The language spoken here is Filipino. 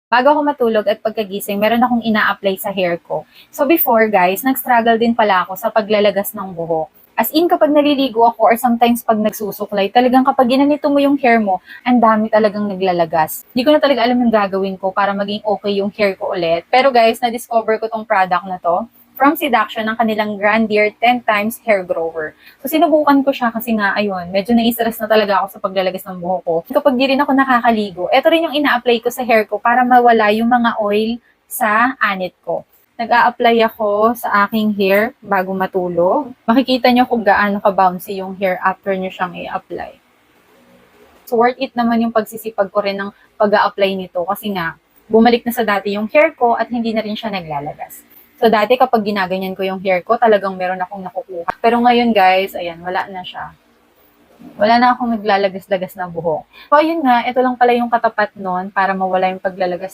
Bago ako matulog at pagkagising, meron akong ina-apply sa hair ko. So before guys, nag-struggle din pala ako sa paglalagas ng buhok. As in, kapag naliligo ako or sometimes pag nagsusuklay, talagang kapag ginanito mo yung hair mo, ang dami talagang naglalagas. Hindi ko na talaga alam yung gagawin ko para maging okay yung hair ko ulit. Pero guys, na-discover ko tong product na to from Seduction ng kanilang Grandier 10 times hair grower. So sinubukan ko siya kasi nga, ayun, medyo na-stress na talaga ako sa paglalagas ng buhok ko. Kapag di rin ako nakakaligo, ito rin yung ina-apply ko sa hair ko para mawala yung mga oil sa anit ko. Nag-a-apply ako sa aking hair bago matulog. Makikita nyo kung gaano ka-bouncy yung hair after nyo siyang i-apply. So worth it naman yung pagsisipag ko rin ng pag-a-apply nito kasi nga, bumalik na sa dati yung hair ko at hindi na rin siya naglalagas. So dati kapag ginaganyan ko yung hair ko, talagang meron akong nakukuha. Pero ngayon guys, ayan, wala na siya. Wala na akong naglalagas-lagas na buhok. So ayun nga, ito lang pala yung katapat nun para mawala yung paglalagas